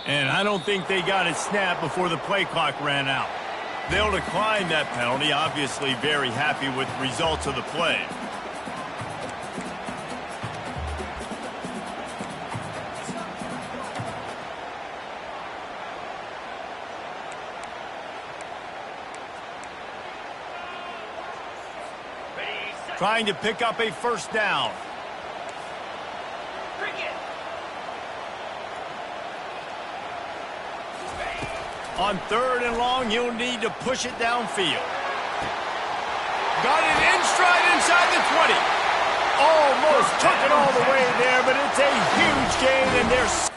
And I don't think they got it snapped before the play clock ran out. They'll decline that penalty, obviously very happy with the results of the play. Trying to pick up a first down. On 3rd and long, he'll need to push it downfield. Got it in stride inside the 20. Almost took it all the way there, but it's a huge gain, and there's...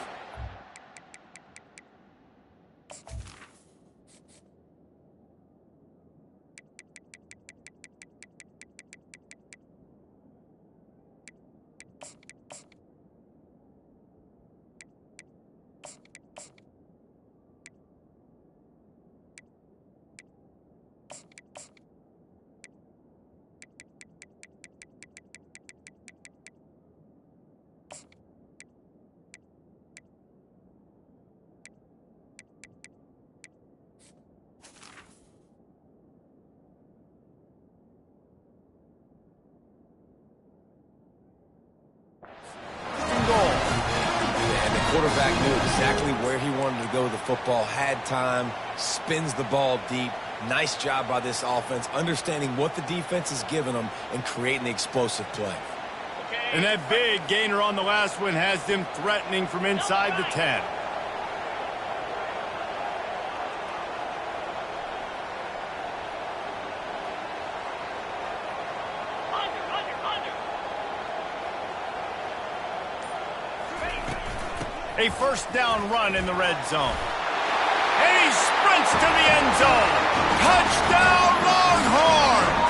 Quarterback knew exactly where he wanted to go with the football, had time, spins the ball deep. Nice job by this offense, understanding what the defense is giving them and creating the explosive play. And that big gainer on the last one has them threatening from inside the 10. A first down run in the red zone. And he sprints to the end zone. Touchdown, Longhorns!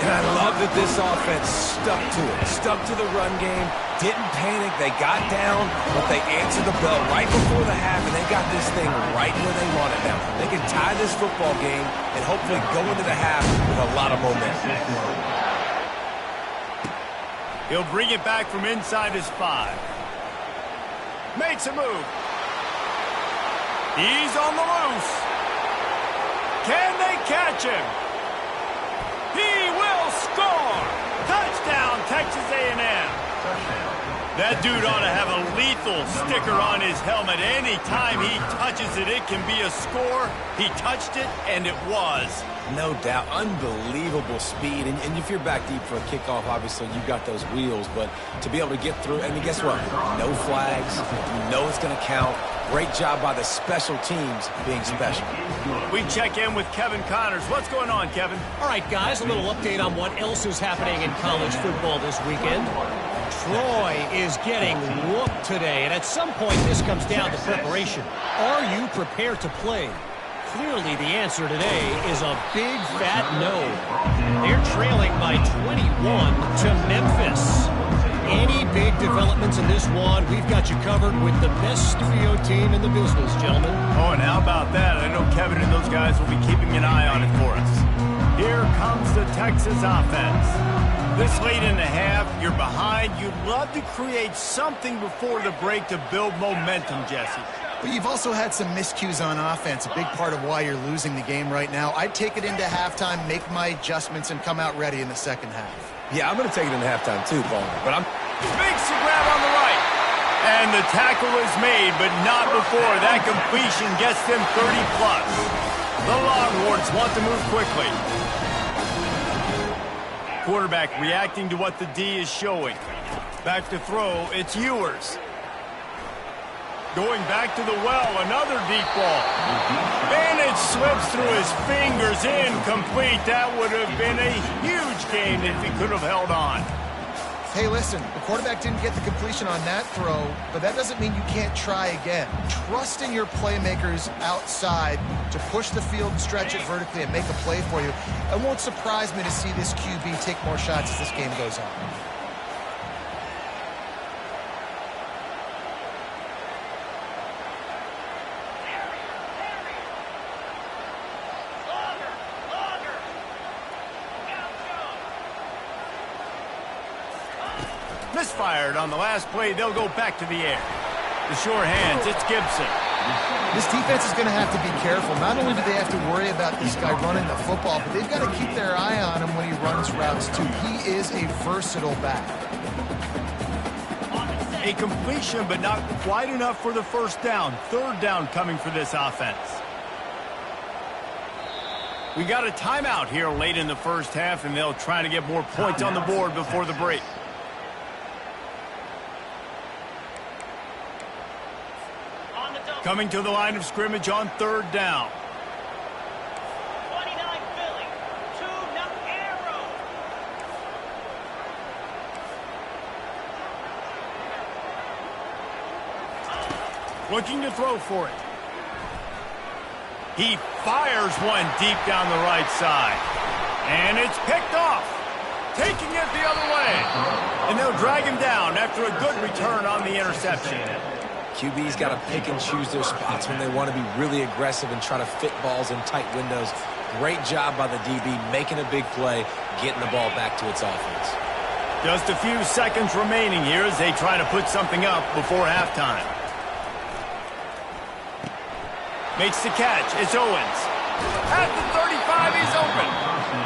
And I love that this offense stuck to it. Stuck to the run game. Didn't panic. They got down, but they answered the bell right before the half, and they got this thing right where they want it now. They can tie this football game and hopefully go into the half with a lot of momentum. He'll bring it back from inside his 5. Makes a move. He's on the loose. Can they catch him? He will score. Touchdown, Texas A&M. That dude ought to have a lethal sticker on his helmet. Anytime he touches it, it can be a score. He touched it, and it was. No doubt. Unbelievable speed. And if you're back deep for a kickoff, obviously you've got those wheels. But to be able to get through, I mean, guess what? No flags. You know it's going to count. Great job by the special teams being special. We check in with Kevin Connors. What's going on, Kevin? All right, guys, a little update on what else is happening in college football this weekend. Troy is getting whooped today, and at some point this comes down to preparation. Are you prepared to play? Clearly the answer today is a big fat no. They're trailing by 21 to Memphis. Any big developments in this one, we've got you covered with the best studio team in the business, gentlemen. Oh, and how about that? I know Kevin and those guys will be keeping an eye on it for us. Here comes the Texas offense. This late in the half, you're behind. You'd love to create something before the break to build momentum, Jesse. But you've also had some miscues on offense, a big part of why you're losing the game right now. I'd take it into halftime, make my adjustments, and come out ready in the second half. Yeah, I'm going to take it in halftime too, Paul. But Makes the grab on the right. And the tackle is made, but not before that completion gets them 30-plus. The Longhorns want to move quickly. Quarterback reacting to what the D is showing. Back to throw, it's Ewers. Going back to the well, another deep ball. And it slips through his fingers, incomplete. That would have been a huge gain if he could have held on. Hey, listen, the quarterback didn't get the completion on that throw, but that doesn't mean you can't try again. Trust in your playmakers outside to push the field and stretch it vertically and make a play for you. It won't surprise me to see this QB take more shots as this game goes on. Misfired on the last play. They'll go back to the air. The sure hands, it's Gibson. This defense is going to have to be careful. Not only do they have to worry about this guy running the football, but they've got to keep their eye on him when he runs routes, too. He is a versatile back. A completion, but not quite enough for the first down. Third down coming for this offense. We got a timeout here late in the first half, and they'll try to get more points on the board before the break. Coming to the line of scrimmage on third down. 29 Philly, 2 Ncaa. Looking to throw for it. He fires one deep down the right side. And it's picked off. Taking it the other way. And they'll drag him down after a good return on the interception. QB's got to pick and choose their spots when they want to be really aggressive and try to fit balls in tight windows. Great job by the DB making a big play, getting the ball back to its offense. Just a few seconds remaining here as they try to put something up before halftime. Makes the catch. It's Owens. At the 35, he's open.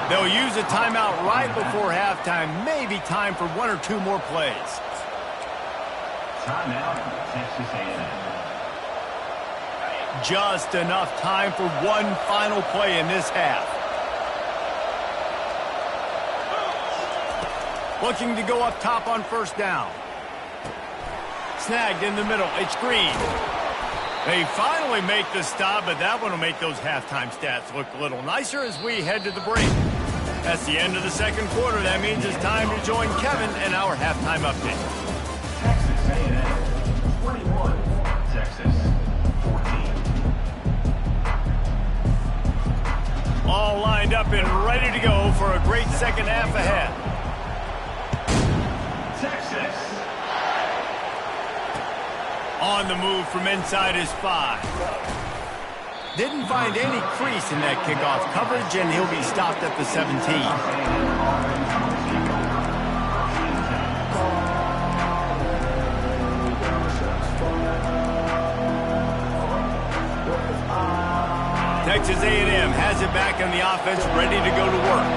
They'll use a timeout right before halftime. Maybe time for 1 or 2 more plays. Timeout, Texas A&M. Just enough time for one final play in this half. Looking to go up top on first down. Snagged in the middle. It's Green. They finally make the stop, but that one will make those halftime stats look a little nicer as we head to the break. That's the end of the second quarter. That means it's time to join Kevin in our halftime update. Texas A&M 21, Texas 14. All lined up and ready to go for a great second half ahead. Texas. On the move from inside his 5. Didn't find any crease in that kickoff coverage, and he'll be stopped at the 17. Texas A&M has it back in the offense, ready to go to work.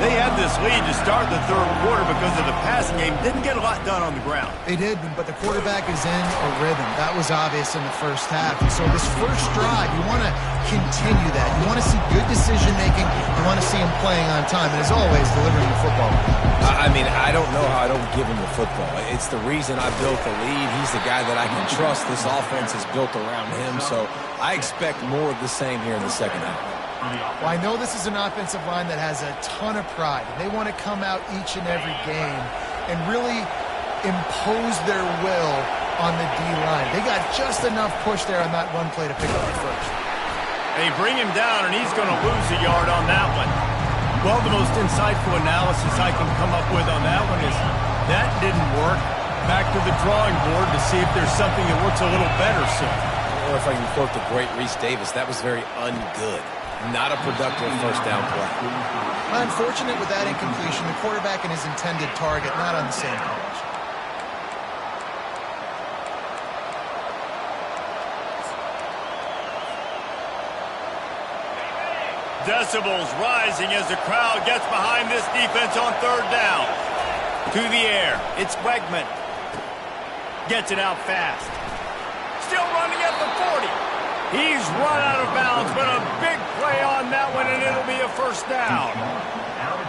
They had this lead to start the third quarter because of the passing game. Didn't get a lot done on the ground. They did, but the quarterback is in a rhythm. That was obvious in the first half. And so this first drive, you want to continue that. You want to see good decision-making. You want to see him playing on time. And as always, delivering the football. I mean, I don't know how I don't give him the football. It's the reason I built the lead. He's the guy that I can trust. This offense is built around him, so I expect more of the same here in the second half. Well, I know this is an offensive line that has a ton of pride. They want to come out each and every game and really impose their will on the D-line. They got just enough push there on that run play to pick up the first. They bring him down, and he's going to lose a yard on that one. Well, the most insightful analysis I can come up with on that one is that didn't work. Back to the drawing board to see if there's something that works a little better soon. Or if I can quote the great Reese Davis, that was very ungood. Not a productive first down play. Unfortunate with that incompletion. The quarterback and his intended target not on the same page. Decibels rising as the crowd gets behind this defense on third down. To the air. It's Wegman. Gets it out fast. Still running at the 40. He's run out of bounds, but a big play on that one, and it'll be a first down.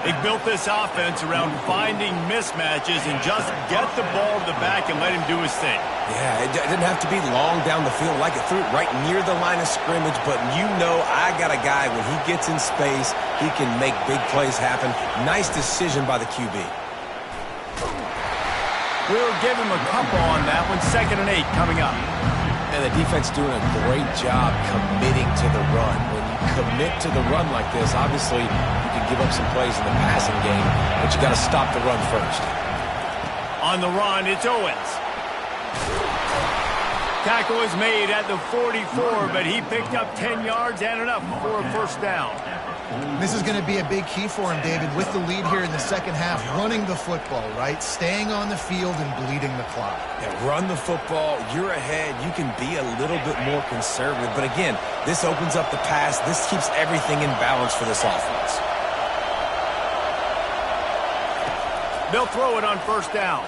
They built this offense around finding mismatches and just get the ball to the back and let him do his thing. Yeah, it didn't have to be long down the field. Like it threw it right near the line of scrimmage, but you know I got a guy, when he gets in space, he can make big plays happen. Nice decision by the QB. We'll give him a couple on that one. 2nd and 8 coming up. And the defense doing a great job committing to the run. When you commit to the run like this, obviously you can give up some plays in the passing game, but you got to stop the run first. On the run, it's Owens. Tackle is made at the 44, but he picked up 10 yards and enough for a first down. This is going to be a big key for him, David, with the lead here in the second half, running the football, right? Staying on the field and bleeding the clock. Yeah, run the football. You're ahead. You can be a little bit more conservative. But again, this opens up the pass. This keeps everything in balance for this offense. They'll throw it on first down.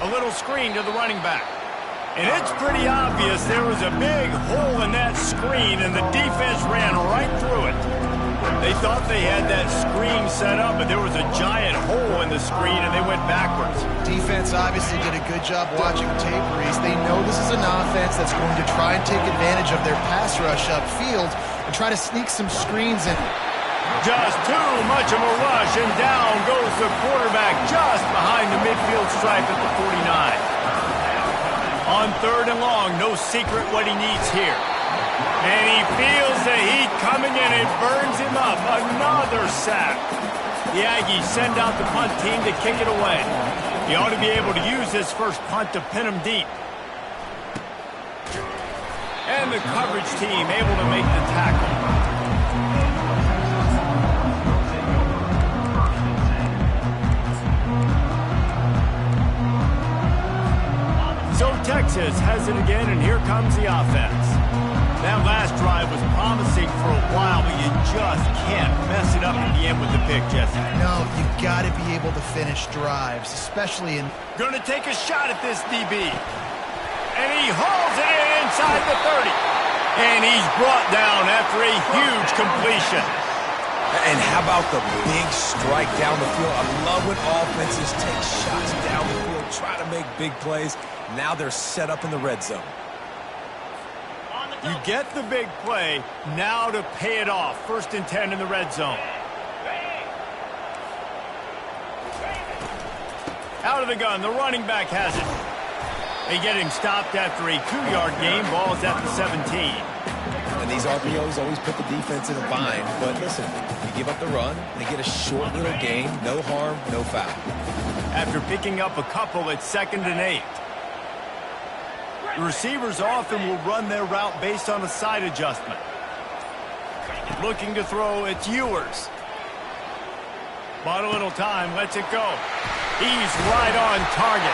A little screen to the running back. And it's pretty obvious there was a big hole in that screen, and the defense ran right through it. They thought they had that screen set up, but there was a giant hole in the screen, and they went backwards. Defense obviously did a good job watching tape, Reese. They know this is an offense that's going to try and take advantage of their pass rush upfield and try to sneak some screens in. Just too much of a rush, and down goes the quarterback just behind the midfield stripe at the 49. On third and long, no secret what he needs here. And he feels the heat coming in. It burns him up. Another sack. The Aggies send out the punt team to kick it away. He ought to be able to use this first punt to pin him deep. And the coverage team able to make the tackle. So Texas has it again, and here comes the offense. That last drive was promising for a while, but you just can't mess it up at the end with the pick, Jesse. No, you've got to be able to finish drives, especially in... Going to take a shot at this DB. And he hauls it in inside the 30. And he's brought down after a huge completion. And how about the big strike down the field? I love when offenses take shots down the field, try to make big plays. Now they're set up in the red zone. You get the big play, now to pay it off. 1st and 10 in the red zone. Out of the gun, the running back has it. They get him stopped after a 2-yard gain. Ball's at the 17. And these RPOs always put the defense in a bind. But listen, you give up the run, they get a short little gain. No harm, no foul. After picking up a couple, it's 2nd and 8. The receivers often will run their route based on a side adjustment. Looking to throw, it's Ewers. Bought a little time, lets it go. He's right on target.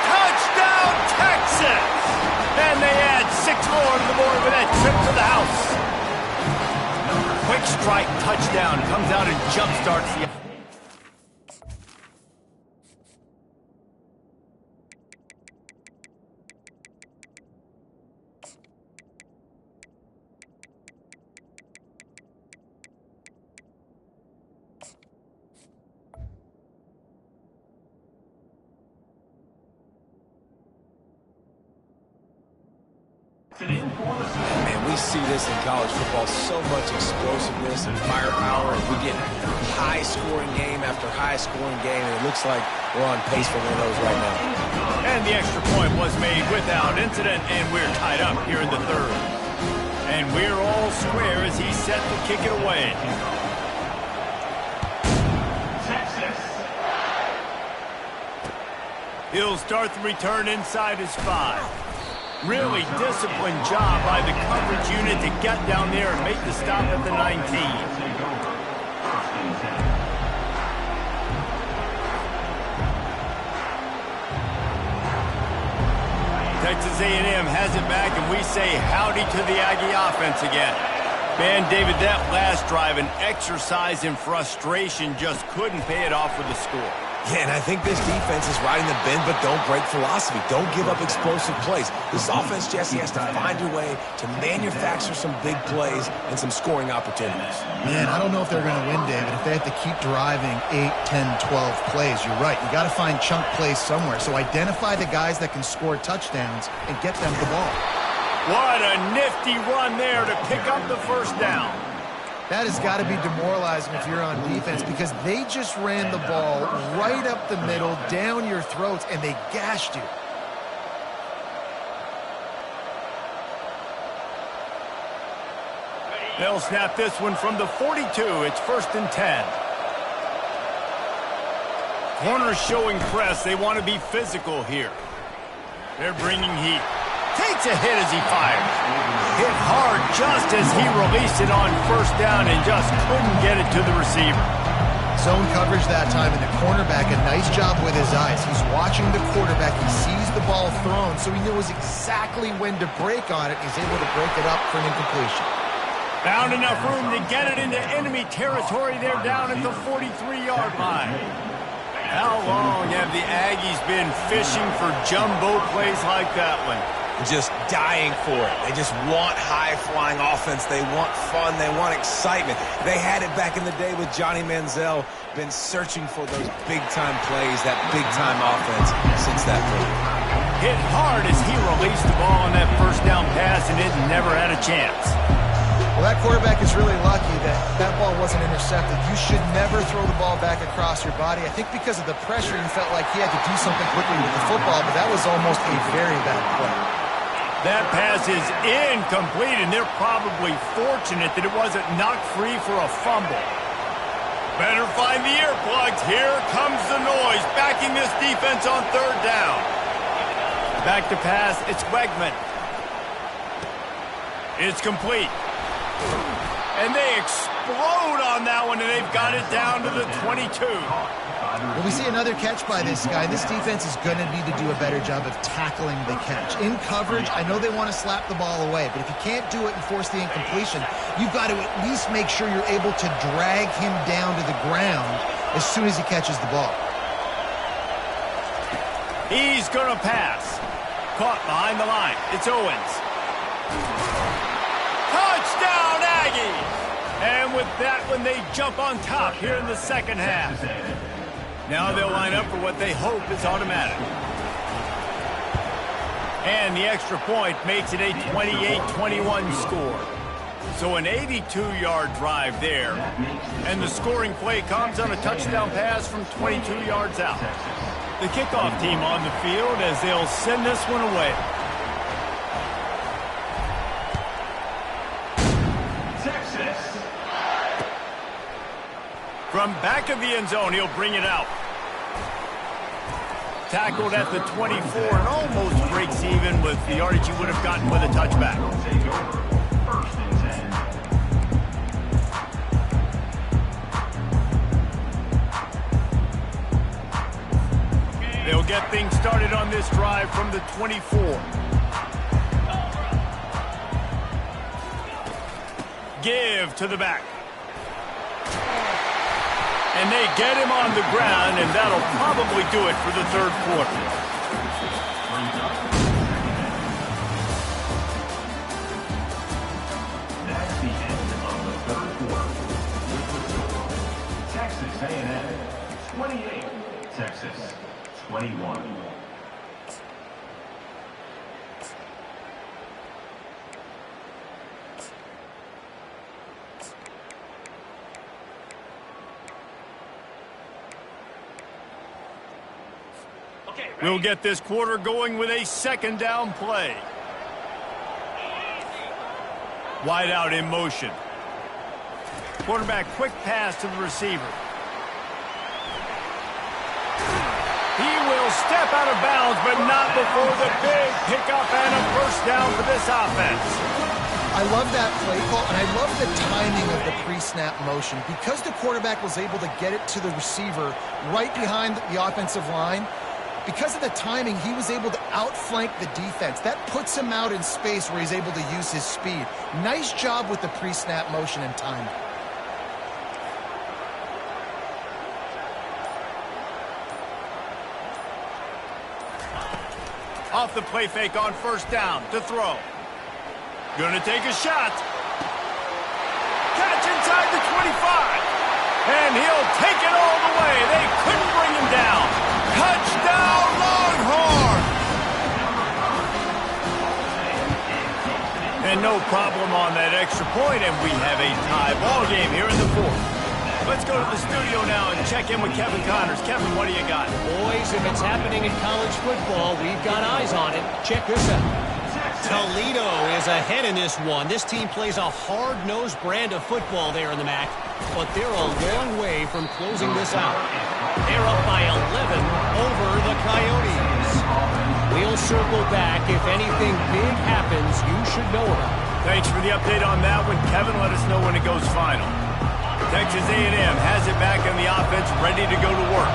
Touchdown, Texas! And they add 6 more to the board with that trip to the house. Quick strike touchdown comes out and jumpstarts the... Man, we see this in college football, so much explosiveness and firepower, and we get high-scoring game after high-scoring game, and it looks like we're on pace for one of those right now. And the extra point was made without incident, and we're tied up here in the 3rd. And we're all square as he's set to kick it away. Texas. He'll start the return inside his 5. Really disciplined job by the coverage unit to get down there and make the stop at the 19. Texas A&M has it back, and we say howdy to the Aggie offense again. Man, David, that last drive, an exercise in frustration, just couldn't pay it off with the score. Yeah, and I think this defense is riding the bend but don't break philosophy. Don't give up explosive plays. This offense, Jesse, has to find a way to manufacture some big plays and some scoring opportunities. Man, I don't know if they're going to win, David, if they have to keep driving 8, 10, 12 plays. You're right. You got to find chunk plays somewhere. So identify the guys that can score touchdowns and get them the ball. What a nifty run there to pick up the 1st down. That has got to be demoralizing if you're on defense, because they just ran the ball right up the middle, down your throats, and they gashed you. They'll snap this one from the 42. It's 1st and 10. Corners showing press. They want to be physical here. They're bringing heat. Takes a hit as he fires. Hit hard just as he released it on first down and just couldn't get it to the receiver. Zone coverage that time, and the cornerback, a nice job with his eyes. He's watching the quarterback. He sees the ball thrown, so he knows exactly when to break on it. He's able to break it up for an incompletion. Found enough room to get it into enemy territory there down at the 43-yard line. How long have the Aggies been fishing for jumbo plays like that one? Just dying for it. They just want high-flying offense. They want fun. They want excitement. They had it back in the day with Johnny Manziel. Been searching for those big-time plays, that big-time offense since that point. Hit hard as he released the ball on that first down pass, and it never had a chance. Well, that quarterback is really lucky that that ball wasn't intercepted. You should never throw the ball back across your body. I think because of the pressure, he felt like he had to do something quickly with the football, but that was almost a very bad play. That pass is incomplete, and they're probably fortunate that it wasn't knocked free for a fumble. Better find the earplugs. Here comes the noise, backing this defense on third down. Back to pass, it's Wegman. It's complete. And they explode on that one, and they've got it down to the 22. Well, we see another catch by this guy. This defense is going to need to do a better job of tackling the catch. In coverage, I know they want to slap the ball away, but if you can't do it and force the incompletion, you've got to at least make sure you're able to drag him down to the ground as soon as he catches the ball. He's going to pass. Caught behind the line. It's Owens. Touchdown, Aggies! And with that one, they jump on top here in the second half. Now they'll line up for what they hope is automatic. And the extra point makes it a 28-21 score. So an 82-yard drive there. And the scoring play comes on a touchdown pass from 22 yards out. The kickoff team on the field as they'll send this one away. From back of the end zone, he'll bring it out. Tackled at the 24 and almost breaks even with the yardage he would have gotten with a touchback. They'll get things started on this drive from the 24. Give to the back. And they get him on the ground, and that'll probably do it for the third quarter. That's the end of the third quarter. Texas A&M 28, Texas 21. We'll get this quarter going with a second down play. Wide out in motion. Quarterback quick pass to the receiver. He will step out of bounds, but not before the big pickup and a first down for this offense. I love that play call, and I love the timing of the pre-snap motion. Because the quarterback was able to get it to the receiver right behind the offensive line, because of the timing, he was able to outflank the defense. That puts him out in space where he's able to use his speed. Nice job with the pre-snap motion and timing. Off the play fake on first down to throw. Gonna take a shot. Catch inside the 25. And he'll take it all the way. They couldn't bring him down. Touchdown, Longhorn! And no problem on that extra point, and we have a tie ball game here in the fourth. Let's go to the studio now and check in with Kevin Connors. Kevin, what do you got? Boys, if it's happening in college football, we've got eyes on it. Check this out. Toledo is ahead in this one. This team plays a hard-nosed brand of football there in the MAC, but they're a long way from closing this out. They're up by 11 over the Coyotes. We'll circle back if anything big happens you should know about. Thanks for the update on that one, Kevin. Let us know when it goes final. Texas A&M has it back on the offense, ready to go to work.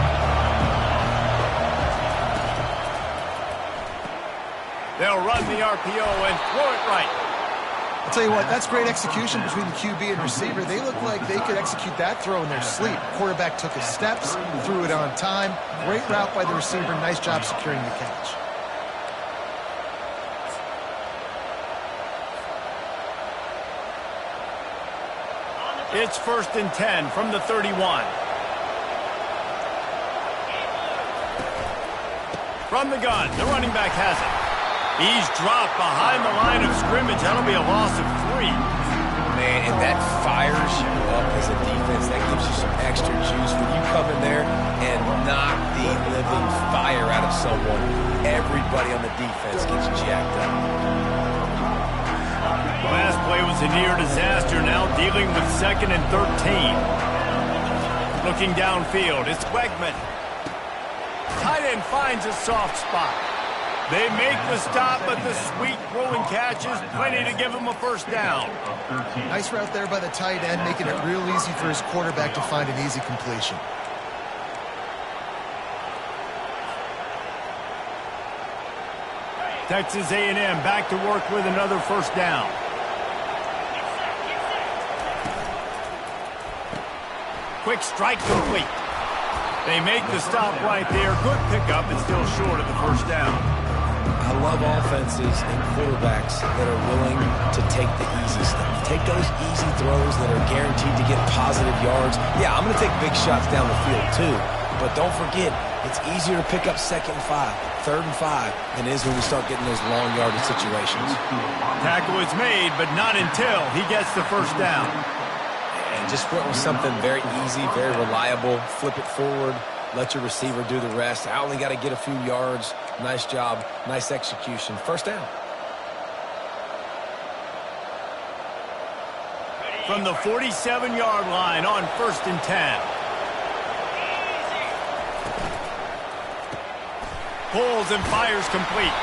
They'll run the RPO and throw it right. I'll tell you what, that's great execution between the QB and receiver. They look like they could execute that throw in their sleep. Quarterback took his steps, threw it on time. Great route by the receiver. Nice job securing the catch. It's 1st and 10 from the 31. From the gun, the running back has it. He's dropped behind the line of scrimmage. That'll be a loss of 3. Man, and that fires you up as a defense. That gives you some extra juice. When you come in there and knock the living fire out of someone, everybody on the defense gets jacked up. The last play was a near disaster. Now dealing with 2nd and 13. Looking downfield, it's Wegman. Tight end finds a soft spot. They make the stop, but the sweet throwing catch is plenty to give him a first down. Nice route there by the tight end, making it real easy for his quarterback to find an easy completion. Texas A&M back to work with another first down. Quick strike complete. They make the stop right there. Good pickup, and still short of the first down. I love offenses and quarterbacks that are willing to take the easy stuff. Take those easy throws that are guaranteed to get positive yards. Yeah, I'm going to take big shots down the field too. But don't forget, it's easier to pick up 2nd and 5, 3rd and 5 than it is when we start getting those long yardage situations. Tackle is made, but not until he gets the first down. And just went with something very easy, very reliable. Flip it forward, let your receiver do the rest. I only got to get a few yards. Nice job, nice execution. First down. From the 47-yard line on 1st and 10. Pulls and fires complete.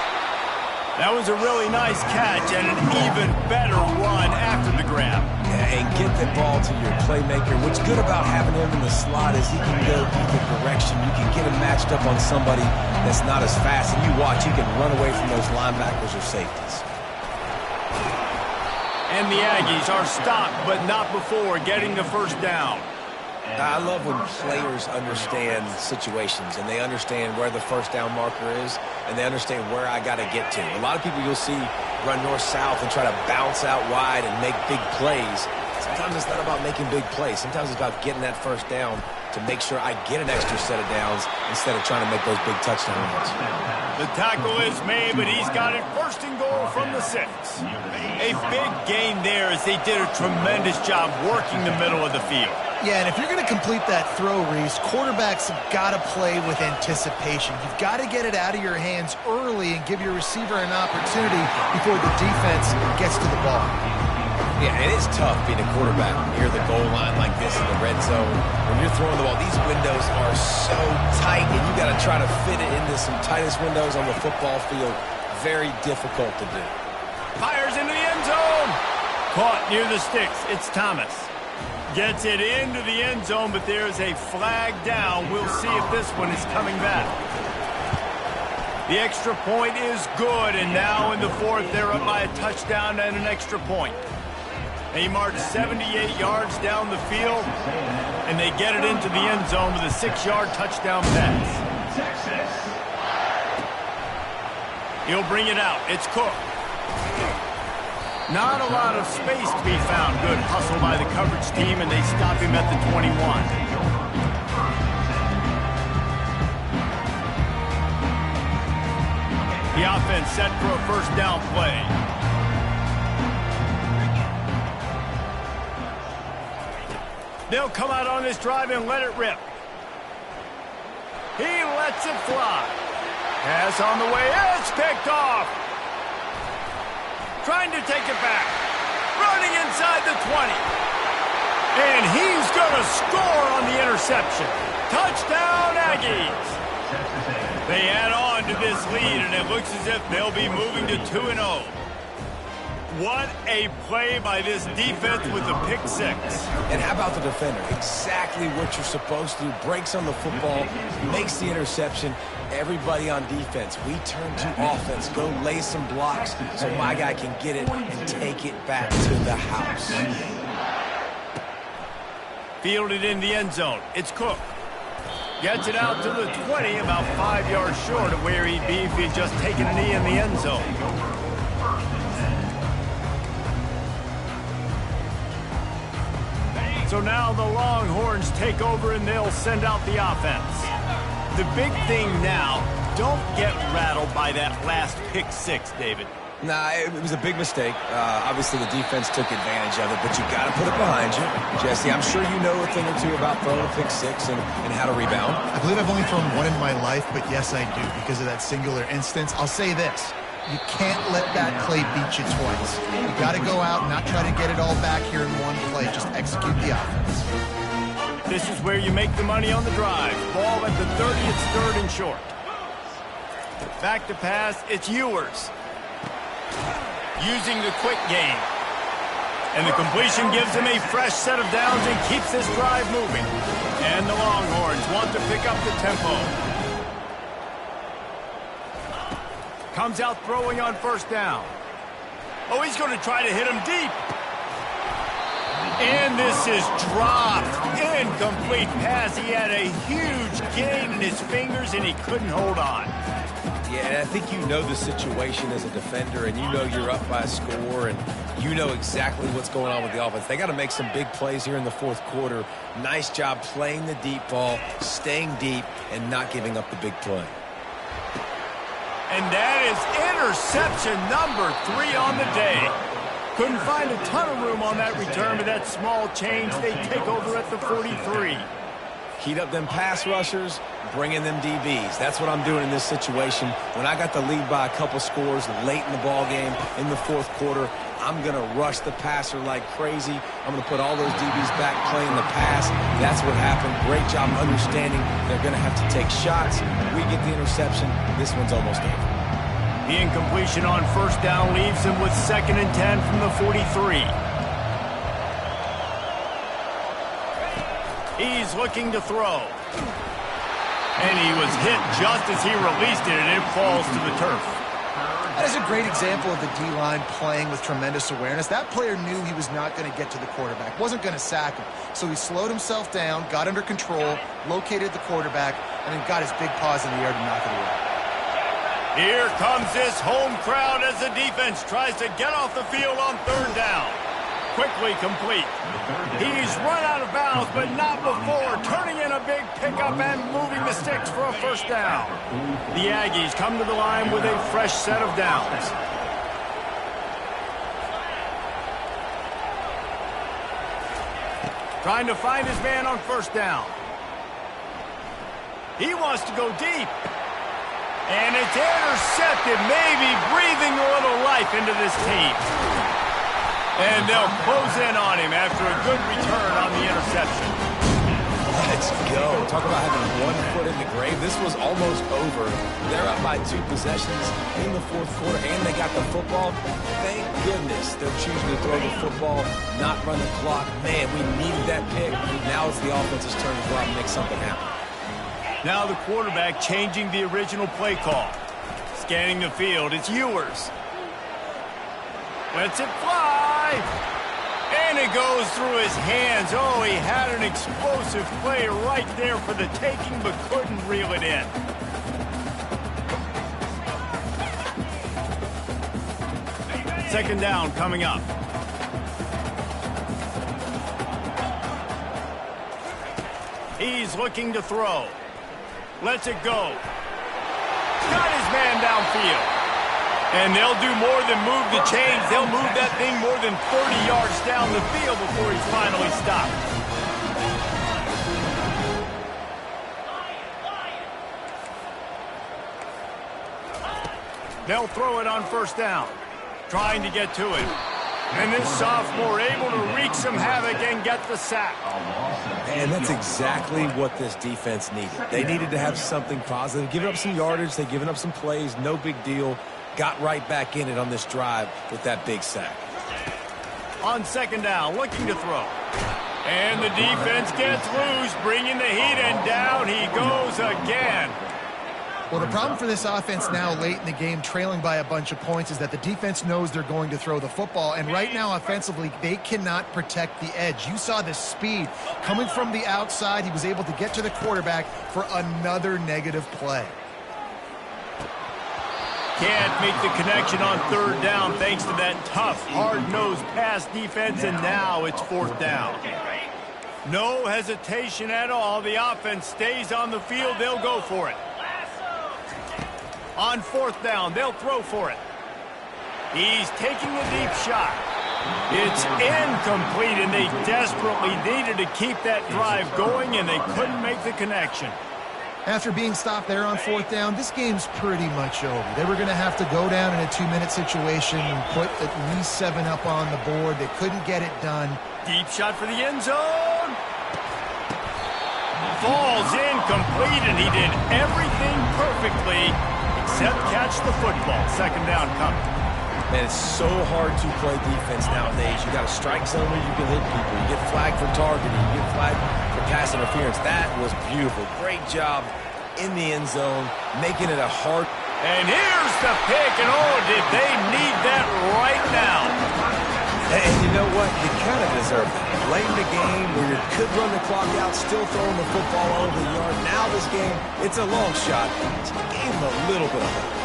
That was a really nice catch and an even better run after the grab. Yeah, and get the ball to your playmaker. What's good about having him in the slot is he can go either direction. You can get him matched up on somebody that's not as fast, and you watch, he can run away from those linebackers or safeties. And the Aggies are stopped, but not before getting the first down. I love when players understand situations and they understand where the first down marker is and they understand where I got to get to. A lot of people you'll see run north-south and try to bounce out wide and make big plays. Sometimes it's not about making big plays. Sometimes it's about getting that first down to make sure I get an extra set of downs instead of trying to make those big touchdown runs. The tackle is made, but he's got it 1st and goal from the 6. A big gain there as they did a tremendous job working the middle of the field. Yeah, and if you're going to complete that throw, Reese, quarterbacks have got to play with anticipation. You've got to get it out of your hands early and give your receiver an opportunity before the defense gets to the ball. Yeah, it is tough being a quarterback near the goal line like this in the red zone. When you're throwing the ball, these windows are so tight, and you got to try to fit it into some tightest windows on the football field. Very difficult to do. Fires into the end zone. Caught near the sticks. It's Thomas. Gets it into the end zone, but there's a flag down. We'll see if this one is coming back. The extra point is good, and now in the 4th, they're up by a touchdown and an extra point. They march 78 yards down the field, and they get it into the end zone with a 6-yard touchdown pass. He'll bring it out. It's Cook. Not a lot of space to be found. Good hustle by the coverage team, and they stop him at the 21. The offense set for a first down play. They'll come out on this drive and let it rip. He lets it fly. Pass on the way. It's picked off. Trying to take it back. Running inside the 20. And he's going to score on the interception. Touchdown, Aggies. They add on to into this lead, and it looks as if they'll be moving to 2-0. What a play by this defense with the pick six. And how about the defender? Exactly what you're supposed to do. Breaks on the football, makes the interception. Everybody on defense, we turn to offense. Go lay some blocks so my guy can get it and take it back to the house. Fielded in the end zone. It's Cook. Gets it out to the 20, about 5 yards short of where he'd be if he'd just taken a knee in the end zone. So now the Longhorns take over and they'll send out the offense. The big thing now, don't get rattled by that last pick six, David. Nah, it was a big mistake. Obviously, the defense took advantage of it, but you got to put it behind you. Jesse, I'm sure you know a thing or two about throwing a pick six and how to rebound. I believe I've only thrown one in my life, but yes, I do because of that singular instance. I'll say this. You can't let that play beat you twice. You got to go out and not try to get it all back here in one play. Just execute the offense. This is where you make the money on the drive. Ball at the 30, it's third and short. Back to pass, it's Ewers. Using the quick game. And the completion gives him a fresh set of downs and keeps this drive moving. And the Longhorns want to pick up the tempo. Comes out throwing on first down. Oh, he's going to try to hit him deep. And this is dropped. Incomplete pass. He had a huge gain in his fingers, and he couldn't hold on. Yeah, and I think you know the situation as a defender, and you know you're up by a score, and you know exactly what's going on with the offense. They got to make some big plays here in the fourth quarter. Nice job playing the deep ball, staying deep, and not giving up the big play. And that is interception number 3 on the day. Couldn't find a ton of room on that return, but that small change, they take over at the 43. Heat up them pass rushers, bring in them DBs. That's what I'm doing in this situation. When I got the lead by a couple scores late in the ball game in the fourth quarter, I'm going to rush the passer like crazy. I'm going to put all those DBs back playing the pass. That's what happened. Great job understanding they're going to have to take shots. We get the interception. This one's almost over. The incompletion on first down leaves him with 2nd and 10 from the 43. He's looking to throw. And he was hit just as he released it, and it falls to the turf. That is a great example of the D-line playing with tremendous awareness. That player knew he was not going to get to the quarterback, wasn't going to sack him. So he slowed himself down, got under control, located the quarterback, and then got his big paws in the air to knock it away. Here comes this home crowd as the defense tries to get off the field on third down. Quickly complete. He's run out of bounds, but not before turning in a big pickup and moving the sticks for a first down. The Aggies come to the line with a fresh set of downs. Trying to find his man on first down. He wants to go deep. And it's intercepted, maybe breathing a little life into this team. And they'll close in on him after a good return on the interception. Let's go. Talk about having one foot in the grave. This was almost over. They're up by 2 possessions in the fourth quarter, and they got the football. Thank goodness they're choosing to throw the football, not run the clock. Man, we needed that pick. Now it's the offense's turn to go out and make something happen. Now the quarterback changing the original play call. Scanning the field, it's Ewers. Lets it fly. And it goes through his hands. Oh, he had an explosive play right there for the taking, but couldn't reel it in. Second down coming up. He's looking to throw. Lets it go. Got his man downfield. And they'll do more than move the chains. They'll move that thing more than 30 yards down the field before he's finally stopped. They'll throw it on first down. Trying to get to it. And this sophomore able to wreak some havoc and get the sack. And that's exactly what this defense needed. They needed to have something positive. Giving up some yardage, they've given up some plays, no big deal. Got right back in it on this drive with that big sack. On second down, looking to throw. And the defense gets loose, bringing the heat, and down he goes again. Well, the problem for this offense now late in the game, trailing by a bunch of points, is that the defense knows they're going to throw the football. And right now, offensively, they cannot protect the edge. You saw the speed coming from the outside. He was able to get to the quarterback for another negative play. Can't make the connection on third down thanks to that tough, hard-nosed pass defense, and now it's fourth down. No hesitation at all. The offense stays on the field. They'll go for it. On fourth down, they'll throw for it. He's taking a deep shot. It's incomplete, and they desperately needed to keep that drive going, and they couldn't make the connection. After being stopped there on fourth down, this game's pretty much over. They were going to have to go down in a 2-minute situation and put at least 7 up on the board. They couldn't get it done. Deep shot for the end zone. Falls incomplete, and he did everything perfectly except catch the football. Second down coming. Man, it's so hard to play defense nowadays. You got a strike zone where you can hit people. You get flagged for targeting. You get flagged for pass interference. That was beautiful. Great job in the end zone, making it a hard. And here's the pick, and oh, did they need that right now. And you know what? You kind of deserve it. Late in the game where you could run the clock out, still throwing the football over the yard. Now this game, it's a long shot. It's a game of a little bit of hope.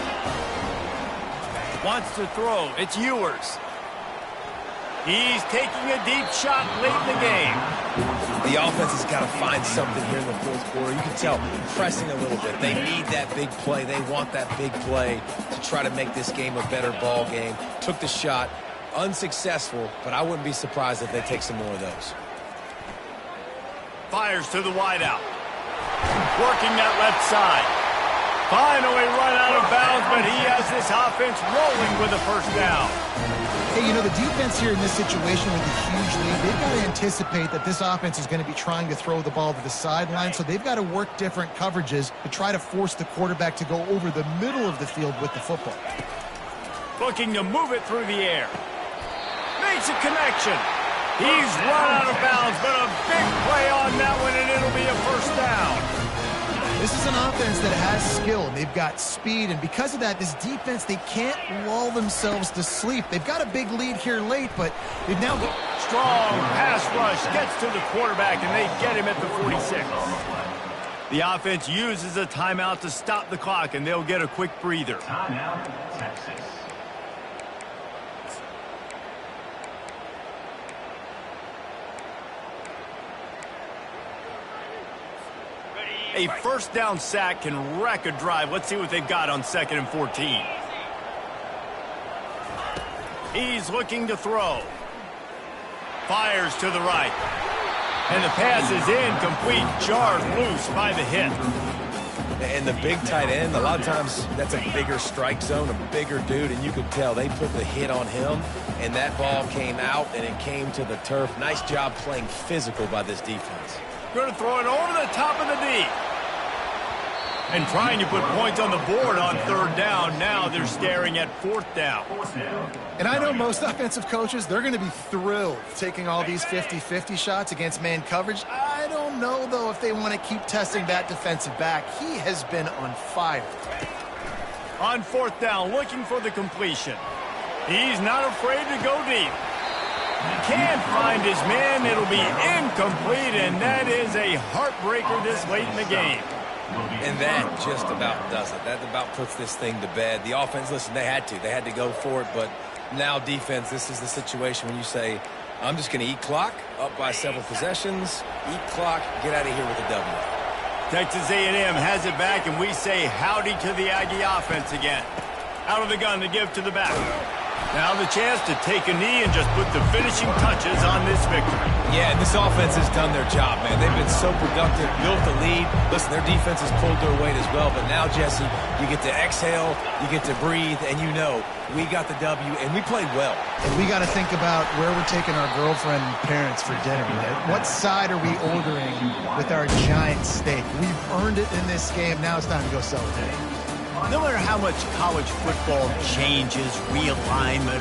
Wants to throw. It's Ewers. He's taking a deep shot late in the game. The offense has got to find something here in the fourth quarter. You can tell, pressing a little bit. They need that big play. They want that big play to try to make this game a better ball game. Took the shot. Unsuccessful, but I wouldn't be surprised if they take some more of those. Fires to the wideout. Working that left side. Finally run out of bounds, but he has this offense rolling with a first down. Hey, you know, the defense here in this situation with a huge lead, they've got to anticipate that this offense is going to be trying to throw the ball to the sideline, so they've got to work different coverages to try to force the quarterback to go over the middle of the field with the football. Looking to move it through the air. Makes a connection. He's run out of bounds, but a big play on that one, and it'll be a first down. This is an offense that has skill. They've got speed, and because of that, this defense, they can't lull themselves to sleep. They've got a big lead here late, but they've now got... Strong pass rush gets to the quarterback, and they get him at the 46. The offense uses a timeout to stop the clock, and they'll get a quick breather. Timeout, Texas. A first down sack can wreck a drive. Let's see what they've got on 2nd and 14. He's looking to throw. Fires to the right. And the pass is incomplete. Jarred loose by the hit. And the big tight end, a lot of times that's a bigger strike zone, a bigger dude, and you could tell they put the hit on him, and that ball came out, and it came to the turf. Nice job playing physical by this defense. Going to throw it over the top of the D. And trying to put points on the board on 3rd down. Now they're staring at 4th down. And I know most offensive coaches, they're going to be thrilled taking all these 50-50 shots against man coverage. I don't know, though, if they want to keep testing that defensive back. He has been on fire. On 4th down, looking for the completion. He's not afraid to go deep. Can't find his man. It'll be incomplete, and that is a heartbreaker this late in the game. And that just about does it. That about puts this thing to bed. The offense, listen, they had to go for it, but now defense, this is the situation when you say, I'm just going to eat clock, up by several possessions, eat clock, get out of here with a W. Texas A&M has it back, and we say howdy to the Aggie offense again. Out of the gun to give to the back. Now the chance to take a knee and just put the finishing touches on this victory. Yeah, this offense has done their job, man. They've been so productive, built the lead. Listen, their defense has pulled their weight as well. But now, Jesse, you get to exhale, you get to breathe, and you know we got the W, and we played well. And we got to think about where we're taking our girlfriend and parents for dinner, right? What side are we ordering with our giant steak? We've earned it in this game. Now it's time to go celebrate. No matter how much college football changes, realignment,